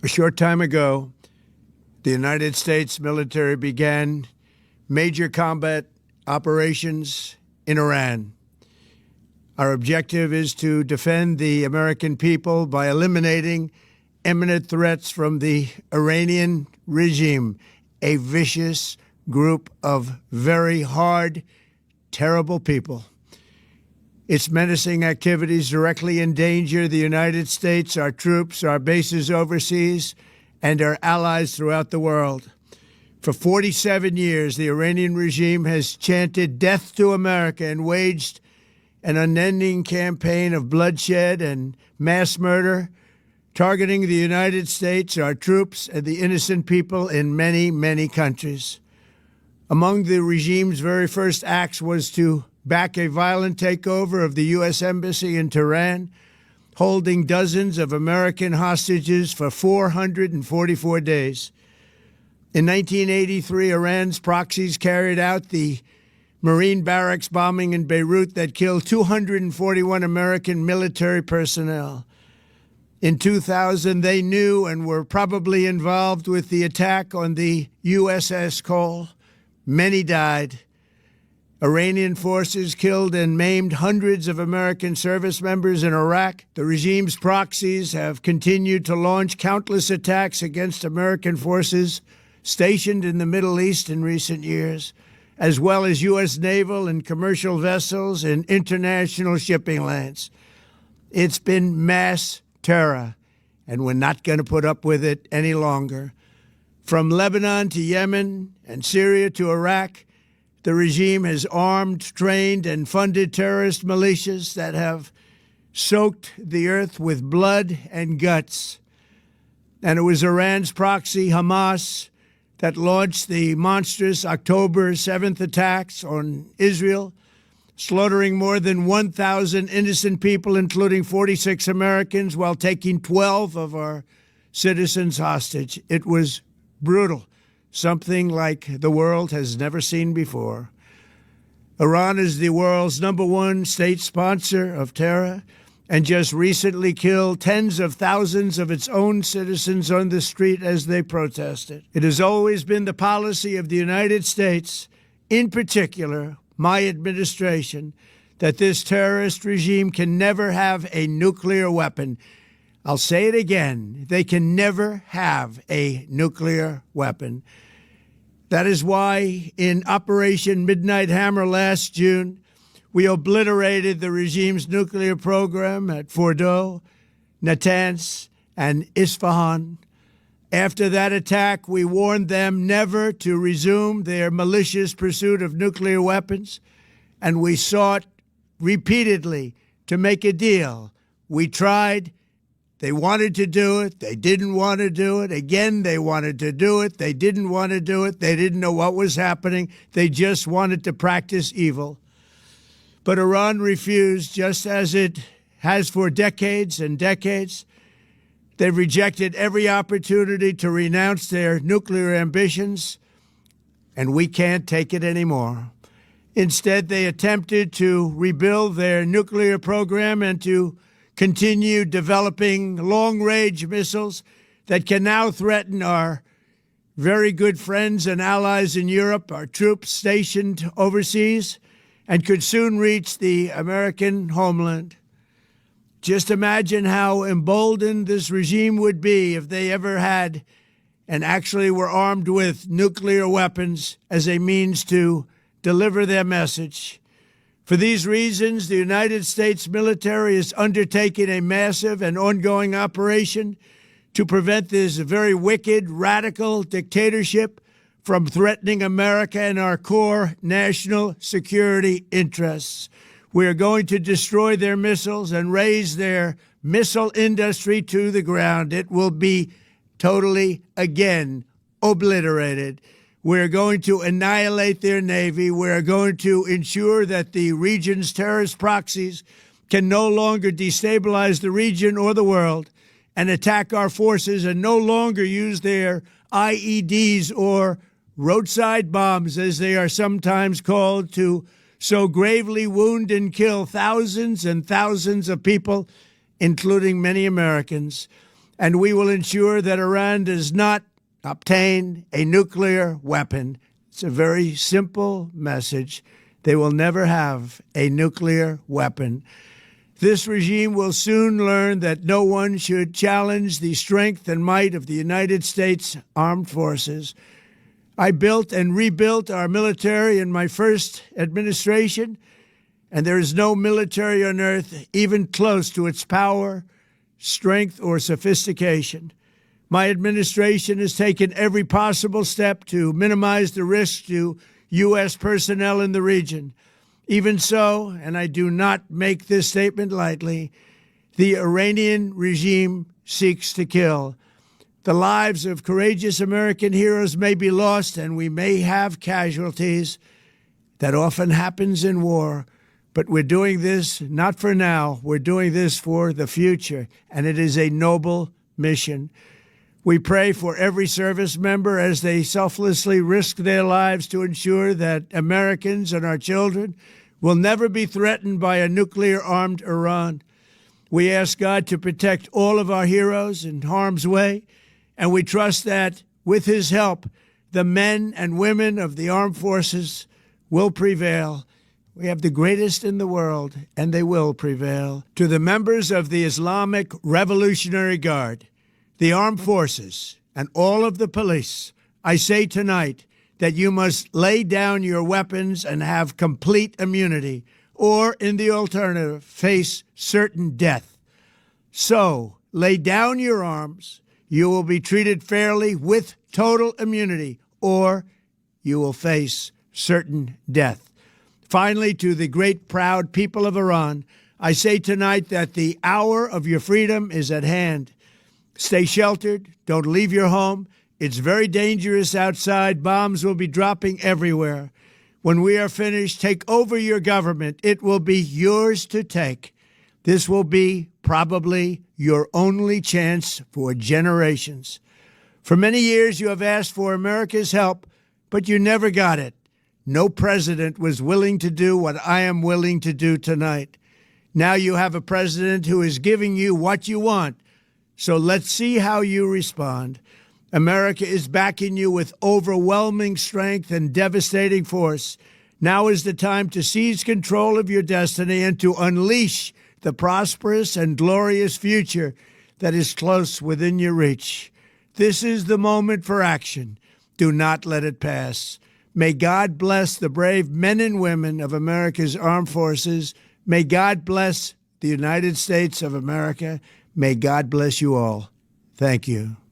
A short time ago, the United States military began major combat operations in Iran. Our objective is to defend the American people by eliminating imminent threats from the Iranian regime, a vicious group of very hard, terrible people. Its menacing activities directly endanger the United States, our troops, our bases overseas, and our allies throughout the world. For 47 years, the Iranian regime has chanted death to America and waged an unending campaign of bloodshed and mass murder, targeting the United States, our troops, and the innocent people in many, many countries. Among the regime's very first acts was to back a violent takeover of the U.S. Embassy in Tehran, holding dozens of American hostages for 444 days. In 1983, Iran's proxies carried out the Marine barracks bombing in Beirut that killed 241 American military personnel. In 2000, they knew and were probably involved with the attack on the USS Cole. Many died. Iranian forces killed and maimed hundreds of American service members in Iraq. The regime's proxies have continued to launch countless attacks against American forces stationed in the Middle East in recent years, as well as U.S. naval and commercial vessels and international shipping lanes. It's been mass terror, and we're not going to put up with it any longer. From Lebanon to Yemen and Syria to Iraq, the regime has armed, trained, and funded terrorist militias that have soaked the earth with blood and guts. And it was Iran's proxy, Hamas, that launched the monstrous October 7th attacks on Israel, slaughtering more than 1,000 innocent people, including 46 Americans, while taking 12 of our citizens hostage. It was brutal, something like the world has never seen before. Iran is the world's #1 state sponsor of terror and just recently killed tens of thousands of its own citizens on the street as they protested. It has always been the policy of the United States, in particular, my administration, that this terrorist regime can never have a nuclear weapon. I'll say it again. They can never have a nuclear weapon. That is why in Operation Midnight Hammer last June, we obliterated the regime's nuclear program at Fordow, Natanz, and Isfahan. After that attack, we warned them never to resume their malicious pursuit of nuclear weapons, and we sought repeatedly to make a deal. We tried. They wanted to do it. They didn't want to do it. Again, they wanted to do it. They didn't want to do it. They didn't know what was happening. They just wanted to practice evil. But Iran refused, just as it has for decades and decades. They've rejected every opportunity to renounce their nuclear ambitions, and we can't take it anymore. Instead, they attempted to rebuild their nuclear program and to continue developing long-range missiles that can now threaten our very good friends and allies in Europe, our troops stationed overseas, and could soon reach the American homeland. Just imagine how emboldened this regime would be if they ever had and actually were armed with nuclear weapons as a means to deliver their message. For these reasons, the United States military is undertaking a massive and ongoing operation to prevent this very wicked, radical dictatorship from threatening America and our core national security interests. We are going to destroy their missiles and raise their missile industry to the ground. It will be totally, again, obliterated. We're going to annihilate their Navy. We're going to ensure that the region's terrorist proxies can no longer destabilize the region or the world and attack our forces and no longer use their IEDs or roadside bombs, as they are sometimes called, to so gravely wound and kill thousands and thousands of people, including many Americans. and we will ensure that Iran does not obtain a nuclear weapon. It's a very simple message. They will never have a nuclear weapon. This regime will soon learn that no one should challenge the strength and might of the United States Armed Forces. I built and rebuilt our military in my first administration, and there is no military on earth even close to its power, strength, or sophistication. My administration has taken every possible step to minimize the risk to U.S. personnel in the region. Even so, and I do not make this statement lightly, the Iranian regime seeks to kill. The lives of courageous American heroes may be lost, and we may have casualties. That often happens in war. But we're doing this not for now. We're doing this for the future, and it is a noble mission. We pray for every service member as they selflessly risk their lives to ensure that Americans and our children will never be threatened by a nuclear-armed Iran. We ask God to protect all of our heroes in harm's way, and we trust that, with his help, the men and women of the armed forces will prevail. We have the greatest in the world, and they will prevail. To the members of the Islamic Revolutionary Guard, the armed forces, and all of the police, I say tonight that you must lay down your weapons and have complete immunity, or, in the alternative, face certain death. So, lay down your arms. You will be treated fairly with total immunity, or you will face certain death. Finally, to the great, proud people of Iran, I say tonight that the hour of your freedom is at hand. Stay sheltered. Don't leave your home. It's very dangerous outside. Bombs will be dropping everywhere. When we are finished, take over your government. It will be yours to take. This will be probably your only chance for generations. For many years, you have asked for America's help, but you never got it. No president was willing to do what I am willing to do tonight. Now you have a president who is giving you what you want. So let's see how you respond. America is backing you with overwhelming strength and devastating force. Now is the time to seize control of your destiny and to unleash the prosperous and glorious future that is close within your reach. This is the moment for action. Do not let it pass. May God bless the brave men and women of America's armed forces. May God bless the United States of America. May God bless you all. Thank you.